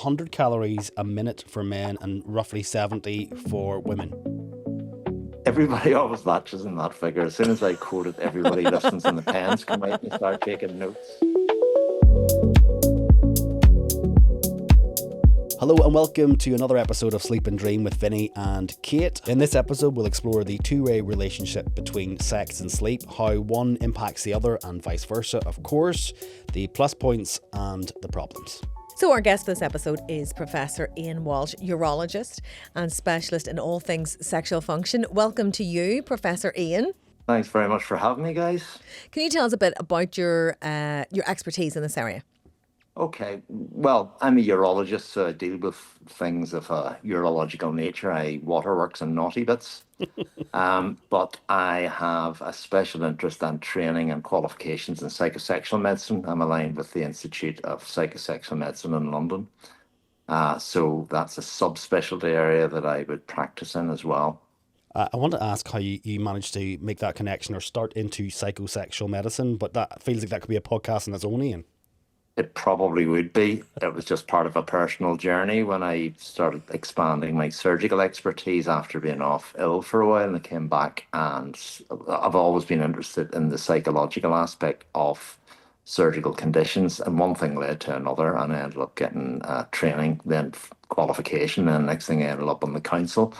100 calories a minute for men and roughly 70 for women. Everybody always latches in that figure. As soon as I quote it, everybody listens and the pens come out and start taking notes. Hello and welcome to another episode of Sleep and Dream with Vinny and Cate. In this episode, we'll explore the two-way relationship between sex and sleep, how one impacts the other and vice versa, of course, the plus points and the problems. So our guest this episode is Professor Ian Walsh, urologist and specialist in all things sexual function. Welcome to you, Professor Ian. Thanks very much for having me, guys. Can you tell us a bit about your expertise in this area? Okay, well, I'm a urologist, so I deal with things of a urological nature. I waterworks and naughty bits. But I have a special interest and training and qualifications in psychosexual medicine. I'm aligned with the Institute of Psychosexual Medicine in London. So that's a subspecialty area that I would practice in as well. I want to ask how you managed to make that connection or start into psychosexual medicine, but that feels like that could be a podcast on its own, Ian. It probably would be. It was just part of a personal journey when I started expanding my surgical expertise after being off ill for a while, and I came back, and I've always been interested in the psychological aspect of surgical conditions, and one thing led to another, and I ended up getting training, then qualification, and the next thing I ended up on the council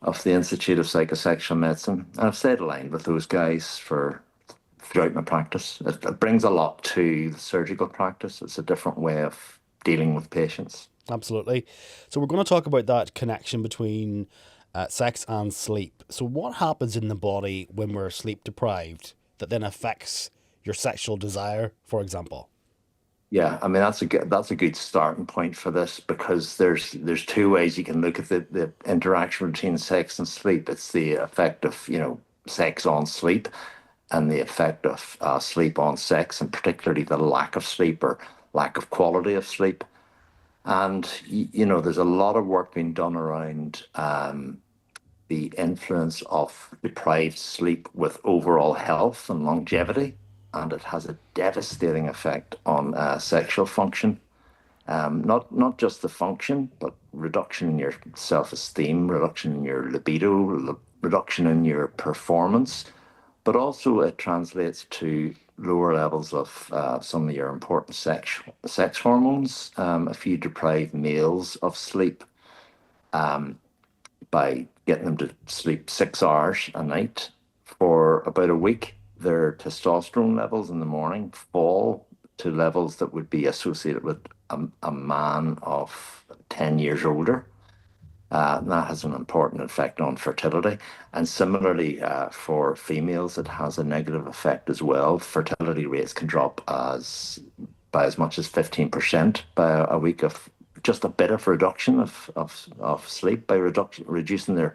of the Institute of Psychosexual Medicine, and I've stayed aligned with those guys throughout my practice. It brings a lot to the surgical practice. It's a different way of dealing with patients. Absolutely. So we're going to talk about that connection between sex and sleep. So what happens in the body when we're sleep deprived that then affects your sexual desire, for example? Yeah, I mean, that's a good starting point for this, because there's two ways you can look at the interaction between sex and sleep. It's the effect of, sex on sleep, and the effect of sleep on sex, and particularly the lack of sleep or lack of quality of sleep. And, there's a lot of work being done around the influence of deprived sleep with overall health and longevity, and it has a devastating effect on sexual function. Not just the function, but reduction in your self-esteem, reduction in your libido, reduction in your performance. But also it translates to lower levels of some of your important sex hormones. If you deprive males of sleep by getting them to sleep 6 hours a night for about a week, their testosterone levels in the morning fall to levels that would be associated with a man of 10 years older. That has an important effect on fertility. And similarly, for females, it has a negative effect as well. Fertility rates can drop by as much as 15% by a week of just a bit of reduction of sleep, by reducing their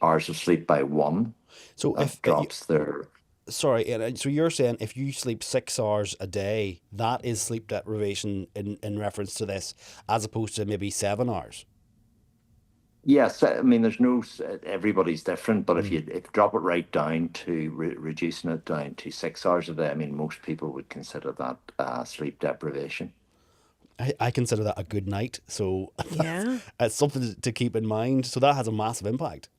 hours of sleep by one. So if drops their... Sorry, so you're saying if you sleep 6 hours a day, that is sleep deprivation in reference to this, as opposed to maybe 7 hours? Yes, I mean, everybody's different, but if you drop it right down to reducing it down to 6 hours a day, I mean, most people would consider that sleep deprivation. I consider that a good night, so Yeah, it's something to keep in mind. So that has a massive impact.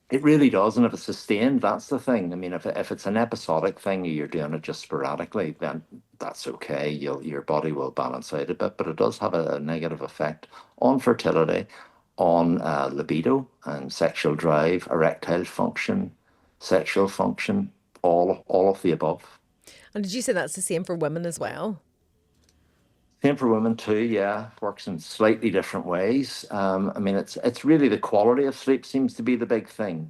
It really does, and if it's sustained, that's the thing. I mean, if it's an episodic thing, you're doing it just sporadically, then that's okay. Your body will balance out a bit, but it does have a negative effect on fertility, on libido and sexual drive, erectile function, sexual function, all of the above. and did you say that's the same for women as well? Same for women too, yeah. Works in slightly different ways. I mean, it's really the quality of sleep seems to be the big thing.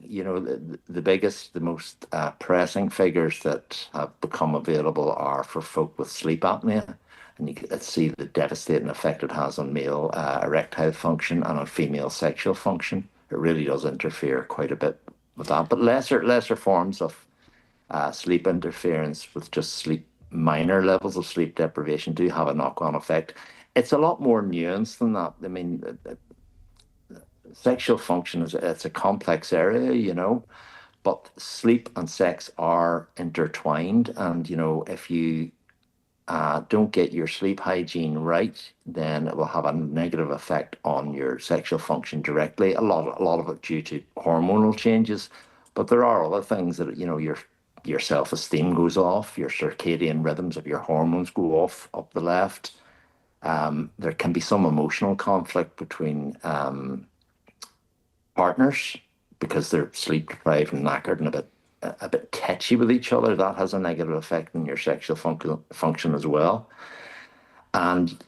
The biggest, the most pressing figures that have become available are for folk with sleep apnea. And you can see the devastating effect it has on male erectile function and on female sexual function. It really does interfere quite a bit with that. But lesser forms of sleep interference with just minor levels of sleep deprivation do have a knock-on effect. It's a lot more nuanced than that. I mean, sexual function it's a complex area, but sleep and sex are intertwined. And, if you don't get your sleep hygiene right, then it will have a negative effect on your sexual function directly. A lot of it due to hormonal changes, but there are other things that your self-esteem goes off, your circadian rhythms of your hormones go off up the left. There can be some emotional conflict between partners because they're sleep deprived and knackered and a bit tetchy with each other. That has a negative effect on your sexual function as well. And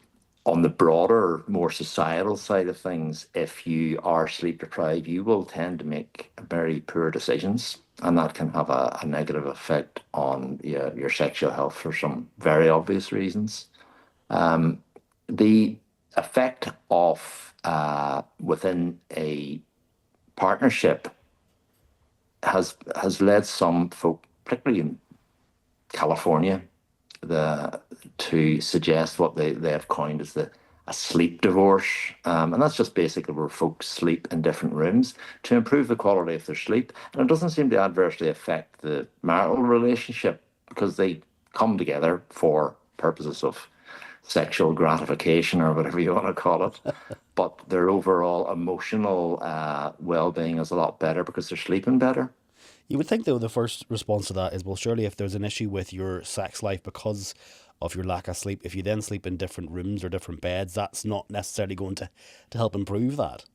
on the broader, more societal side of things, if you are sleep deprived, you will tend to make very poor decisions, and that can have a negative effect on your sexual health for some very obvious reasons. The effect of within a partnership has led some folk, particularly in California, to suggest what they have coined as a sleep divorce, and that's just basically where folks sleep in different rooms to improve the quality of their sleep, and it doesn't seem to adversely affect the marital relationship because they come together for purposes of sexual gratification or whatever you want to call it, but their overall emotional well-being is a lot better because they're sleeping better. You would think, though, the first response to that is, well, surely if there's an issue with your sex life because of your lack of sleep, if you then sleep in different rooms or different beds, that's not necessarily going to help improve that.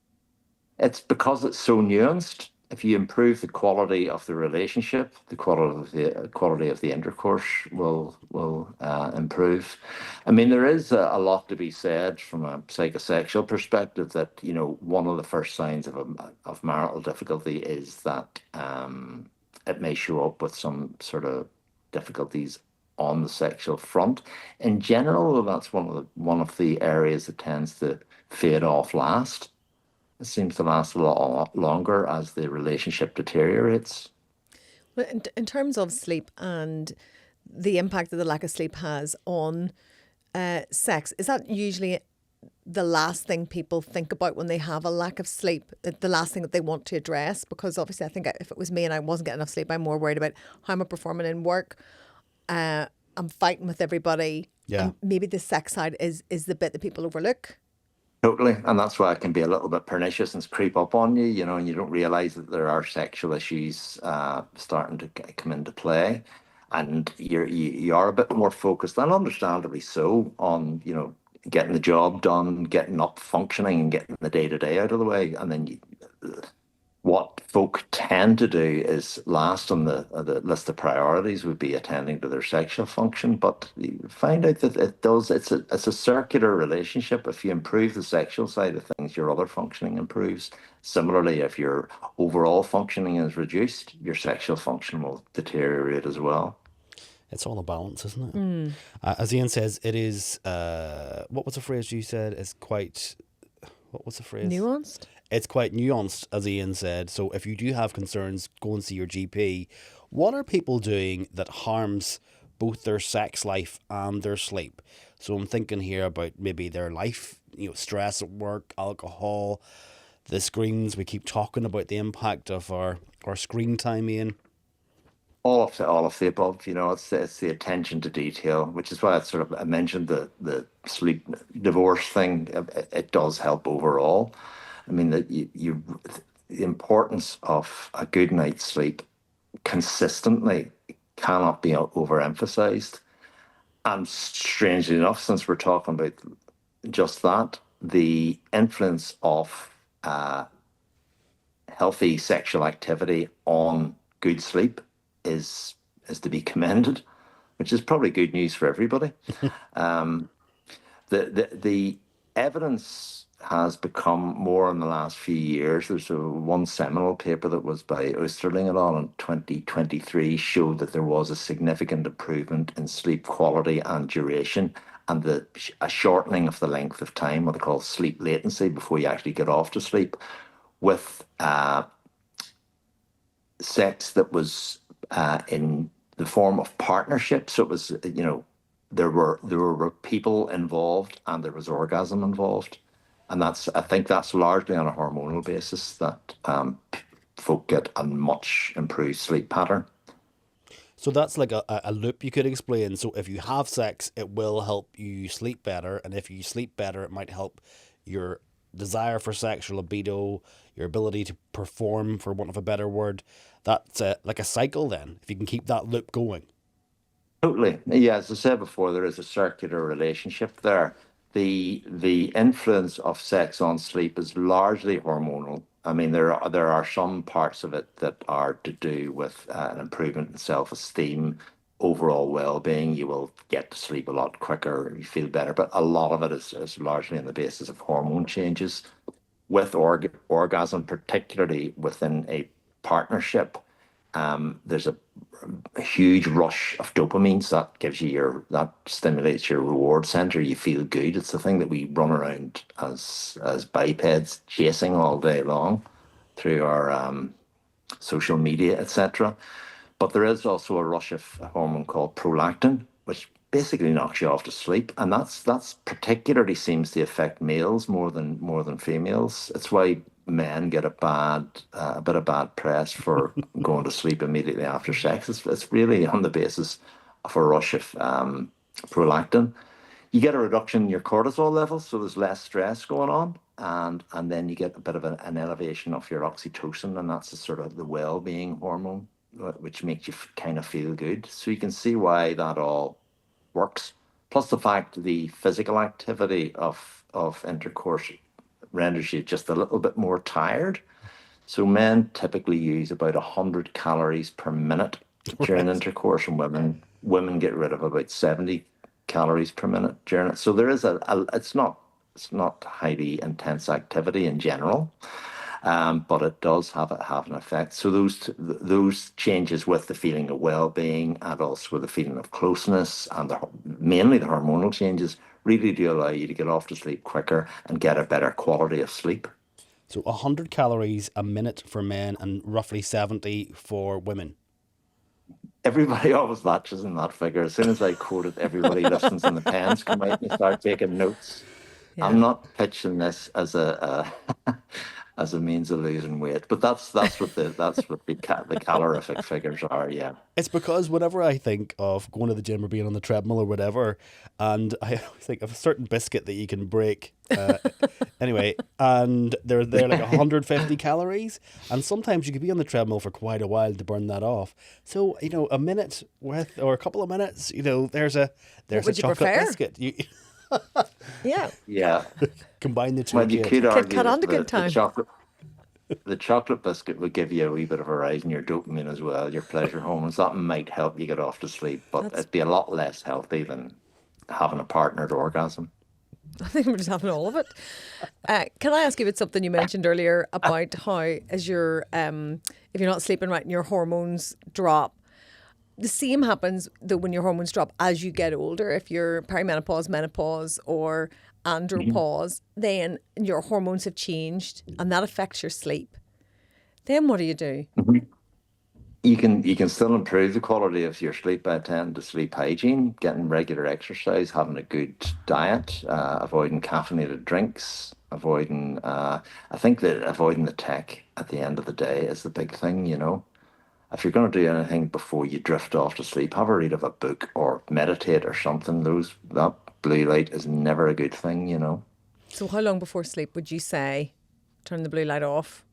It's because it's so nuanced. If you improve the quality of the relationship, the quality of the intercourse will improve. I mean, there is a lot to be said from a psychosexual perspective that one of the first signs of marital difficulty is that it may show up with some sort of difficulties on the sexual front. In general, that's one of the areas that tends to fade off last. It seems to last a lot longer as the relationship deteriorates. Well, in terms of sleep and the impact that the lack of sleep has on sex, is that usually the last thing people think about when they have a lack of sleep, the last thing that they want to address? Because obviously I think if it was me and I wasn't getting enough sleep, I'm more worried about how am I performing in work. I'm fighting with everybody. Yeah. And maybe the sex side is the bit that people overlook. Totally. And that's why it can be a little bit pernicious and creep up on you, and you don't realize that there are sexual issues starting to come into play. And you are a bit more focused, and understandably so, on, getting the job done, getting up functioning and getting the day-to-day out of the way. And then what folk tend to do is last on the list of priorities would be attending to their sexual function, but you find out that it's a circular relationship. If you improve the sexual side of things, your other functioning improves. Similarly, if your overall functioning is reduced, your sexual function will deteriorate as well. It's all a balance, isn't it? As Ian says, it is, what was the phrase you said? What was the phrase? Nuanced? It's quite nuanced, as Ian said. So if you do have concerns, go and see your GP. What are people doing that harms both their sex life and their sleep? So I'm thinking here about maybe their life, stress at work, alcohol, the screens. We keep talking about the impact of our screen time, Ian. All of the above, it's the attention to detail, which is why I mentioned the sleep divorce thing. It does help overall. I mean, the importance of a good night's sleep consistently cannot be overemphasized. And strangely enough, since we're talking about just that, the influence of healthy sexual activity on good sleep is to be commended, which is probably good news for everybody. The evidence has become more in the last few years. There's one seminal paper that was by Oesterling et al. In 2023 showed that there was a significant improvement in sleep quality and duration, and a shortening of the length of time, what they call sleep latency, before you actually get off to sleep, with sex that was in the form of partnership. So it was, there were people involved and there was orgasm involved. And I think that's largely on a hormonal basis that folk get a much improved sleep pattern. So that's like a loop you could explain. So if you have sex, it will help you sleep better, and if you sleep better, it might help your desire for sexual libido, your ability to perform, for want of a better word. That's like a cycle. Then, if you can keep that loop going. Totally. Yeah, as I said before, there is a circular relationship there. The influence of sex on sleep is largely hormonal. I mean, there are some parts of it that are to do with an improvement in self-esteem, overall well-being. You will get to sleep a lot quicker, you feel better, but a lot of it is largely on the basis of hormone changes. With orgasm, particularly within a partnership, there's a huge rush of dopamine, so that stimulates your reward center. You feel good. It's the thing that we run around as bipeds chasing all day long through our social media, etc. But there is also a rush of a hormone called prolactin, which basically knocks you off to sleep, and that's particularly seems to affect males more than females. It's why men get a bit of bad press for going to sleep immediately after sex. It's really on the basis of a rush of prolactin. You get a reduction in your cortisol levels, so there's less stress going on, and then you get a bit of an elevation of your oxytocin, and that's the sort of the well-being hormone, which makes you kind of feel good. So you can see why that all works. Plus the fact the physical activity of intercourse renders you just a little bit more tired. So men typically use about 100 calories per minute during Right. intercourse, and women get rid of about 70 calories per minute during it. So there is it's not highly intense activity in general, but it does have an effect. So those changes with the feeling of well-being and also the feeling of closeness and mainly the hormonal changes really do allow you to get off to sleep quicker and get a better quality of sleep. So 100 calories a minute for men and roughly 70 for women. Everybody always latches in that figure. As soon as I quote it, everybody listens and the pens come out and start taking notes. Yeah. I'm not pitching this as a means of losing weight, but that's what the calorific figures are. Yeah. It's because whenever I think of going to the gym or being on the treadmill or whatever, and I think of a certain biscuit that you can break, anyway, and they're like 150 calories, and sometimes you could be on the treadmill for quite a while to burn that off. So a minute with or a couple of minutes, there's a What there's a would you chocolate prefer? biscuit. You Yeah. Yeah. combine the two. Well, you Kate. could Kid argue cut on that to the, good the time. chocolate the chocolate biscuit would give you a wee bit of a rise in your dopamine as well, your pleasure hormones. That might help you get off to sleep, but That's it'd be a lot less healthy than having a partnered orgasm. I think we're just having all of it. Can I ask you about something you mentioned earlier about how as if you're not sleeping right and your hormones drop, the same happens that when your hormones drop as you get older. If you're perimenopause, menopause, or andropause, then your hormones have changed and that affects your sleep. Then what do you do? You can still improve the quality of your sleep by attending to sleep hygiene, getting regular exercise, having a good diet, avoiding caffeinated drinks, I think that avoiding the tech at the end of the day is the big thing. If you're going to do anything before you drift off to sleep, have a read of a book or meditate or something. That blue light is never a good thing. So how long before sleep would you say turn the blue light off?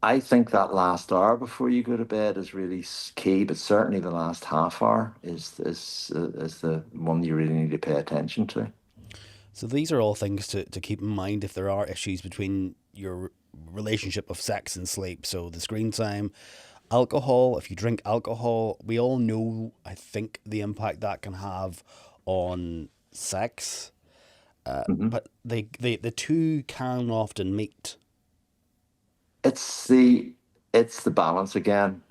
I think that last hour before you go to bed is really key, but certainly the last half hour is the one you really need to pay attention to. So these are all things to keep in mind if there are issues between your relationship of sex and sleep. So the screen time, alcohol, if you drink alcohol, we all know, I think, the impact that can have on sex. Mhm. But the two can often meet. It's the balance again.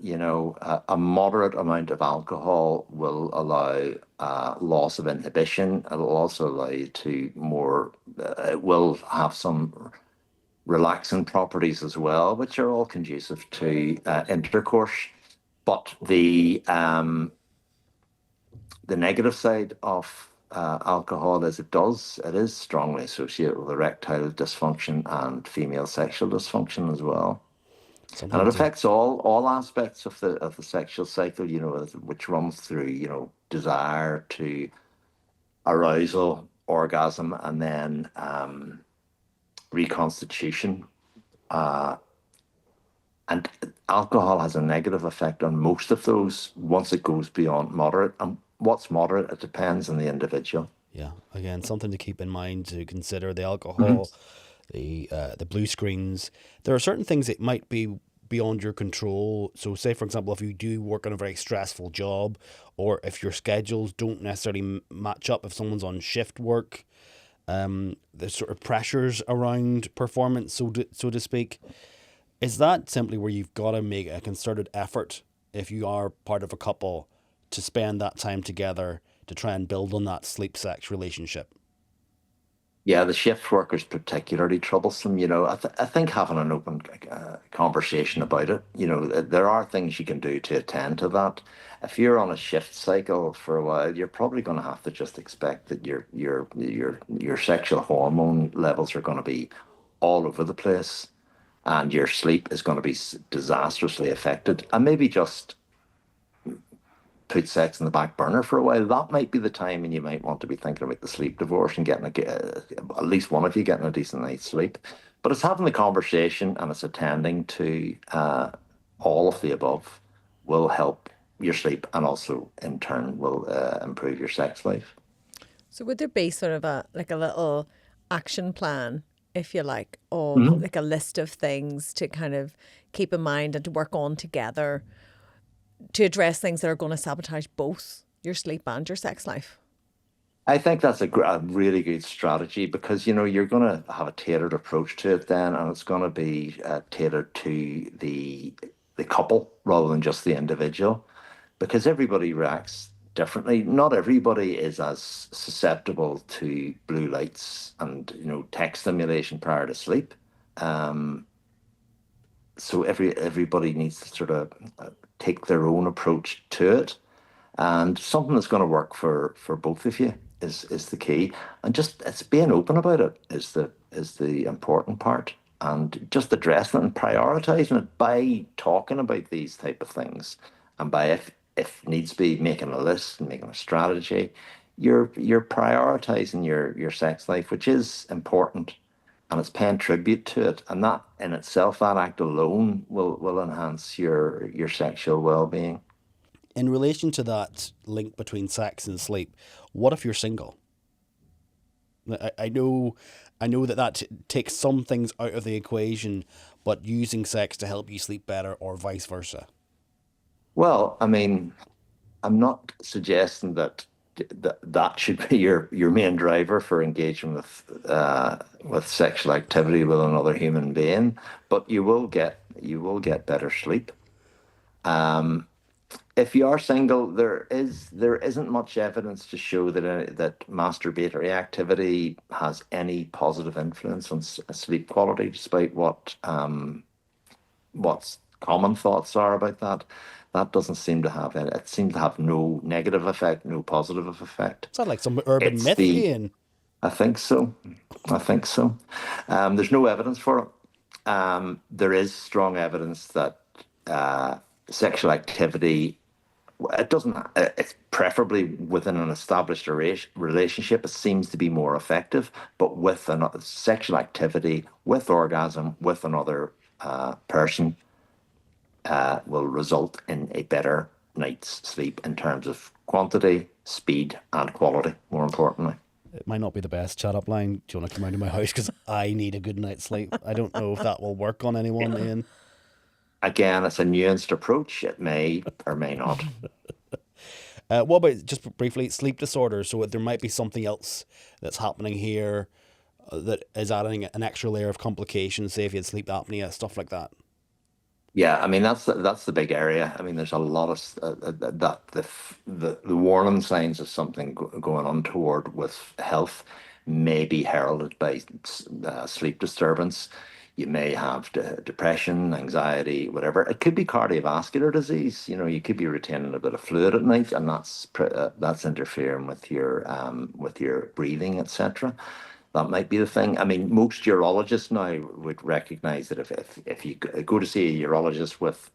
A moderate amount of alcohol will allow loss of inhibition. It will also allow you to more. It will have some relaxing properties as well, which are all conducive to intercourse. But the negative side of alcohol is it is strongly associated with erectile dysfunction and female sexual dysfunction as well. And Something it to affects all aspects of the sexual cycle, which runs through, desire to arousal, orgasm, and then reconstitution. And alcohol has a negative effect on most of those once it goes beyond moderate. And what's moderate, it depends on the individual. yeah, again, something to keep in mind, to consider: the Hmm. alcohol, the blue screens. There are certain things that might be beyond your control. So, say for example, if you do work on a very stressful job, or if your schedules don't necessarily match up, if someone's on shift work, there's sort of pressures around performance, so to speak. Is that simply where you've got to make a concerted effort, if you are part of a couple, to spend that time together to try and build on that sleep sex relationship? Yeah, the shift work is particularly troublesome. I think having an open conversation about it, there are things you can do to attend to that. If you're on a shift cycle for a while, you're probably going to have to just expect that your sexual hormone levels are going to be all over the place, and your sleep is going to be disastrously affected. And maybe just put sex in the back burner for a while. That might be the time when you might want to be thinking about the sleep divorce and getting at least one of you getting a decent night's sleep. But it's having the conversation and it's attending to all of the above will help your sleep, and also in turn will improve your sex life. So would there be sort of a little action plan, if you like, of Mhm. like a list of things to kind of keep in mind and to work on together to address things that are going to sabotage both your sleep and your sex life? I think that's a really good strategy, because you're going to have a tailored approach to it then, and it's going to be tailored to the couple rather than just the individual, because everybody reacts differently. Not everybody is as susceptible to blue lights and tech stimulation prior to sleep. Um, so everybody needs to sort of take their own approach to it, and something that's going to work for both of you is the key. And just it's being open about it is the important part, and just addressing it and prioritizing it by talking about these type of things, and by, if needs be, making a list and making a strategy. You're prioritizing your sex life, which is important, and it's paying tribute to it, and that in itself, that act alone will enhance your sexual well-being. In relation to that link between sex and sleep, what if you're single? I know that takes some things out of the equation, but using sex to help you sleep better, or vice versa. Well, I mean, I'm not suggesting that should be your main driver for engaging with sexual activity with another human being, but you will get better sleep. If you are single, there isn't much evidence to show that masturbatory activity has any positive influence on sleep quality, despite what common thoughts are about that. That doesn't seem to have it. It seems to have no negative effect, no positive effect. Sounds like some urban It's myth, the Ian. I think so. I think so. There's no evidence for it. There is strong evidence that sexual activity, it doesn't. It's preferably within an established relationship. It seems to be more effective, but with another sexual activity, with orgasm, with another person, will result in a better night's sleep in terms of quantity, speed, and quality, more importantly. It might not be the best chat up line. Do you want to come round to my house? Because I need a good night's sleep. I don't know if that will work on anyone, Ian. Again, it's a nuanced approach. It may or may not. What about, just briefly, sleep disorders? So there might be something else that's happening here, that is adding an extra layer of complications. Say if you had sleep apnea, stuff like that. Yeah, I mean that's the big area. I mean, there's a lot of that the warning signs of something going untoward with health may be heralded by sleep disturbance. You may have depression, anxiety, whatever. It could be cardiovascular disease. You could be retaining a bit of fluid at night, and that's interfering with your breathing, etc. That might be the thing. I mean, most urologists now would recognise that if you go to see a urologist with,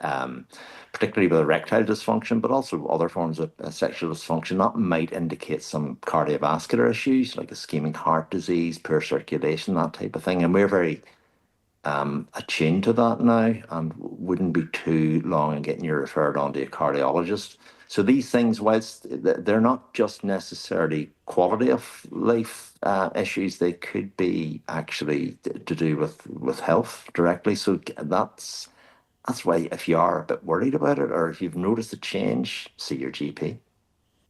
particularly with erectile dysfunction, but also other forms of sexual dysfunction, that might indicate some cardiovascular issues like ischemic heart disease, poor circulation, that type of thing. And we're very attuned to that now, and wouldn't be too long in getting you referred on to a cardiologist. So these things, whilst they're not just necessarily quality of life issues, they could be actually to do with health directly. So that's why if you are a bit worried about it, or if you've noticed a change, see your GP.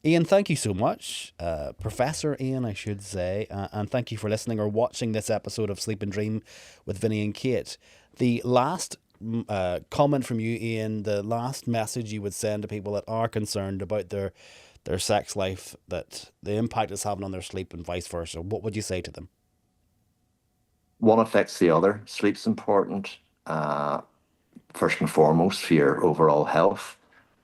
Ian, thank you so much. Professor Ian, I should say. And thank you for listening or watching this episode of Sleep and Dream with Vinny and Cate. The last comment from you, Ian, the last message you would send to people that are concerned about their sex life, that the impact it's having on their sleep and vice versa, what would you say to them? One affects the other. Sleep's important, first and foremost, for your overall health.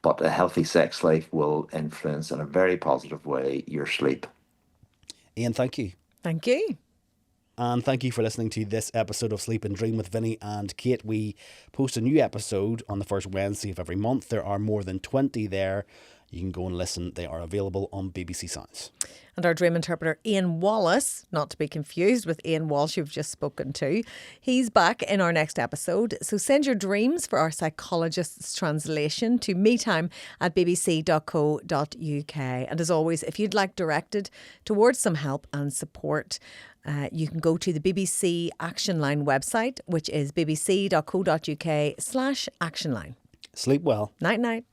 But a healthy sex life will influence in a very positive way your sleep. Ian, thank you. Thank you. And thank you for listening to this episode of Sleep and Dream with Vinny and Cate. We post a new episode on the first Wednesday of every month. There are more than 20 there. You can go and listen. They are available on BBC Sounds. And our dream interpreter, Ian Wallace, not to be confused with Ian Walsh you've just spoken to, he's back in our next episode. So send your dreams for our psychologist's translation to metime@bbc.co.uk. And as always, if you'd like directed towards some help and support, you can go to the BBC Action Line website, which is bbc.co.uk/actionline. Sleep well. Night, night.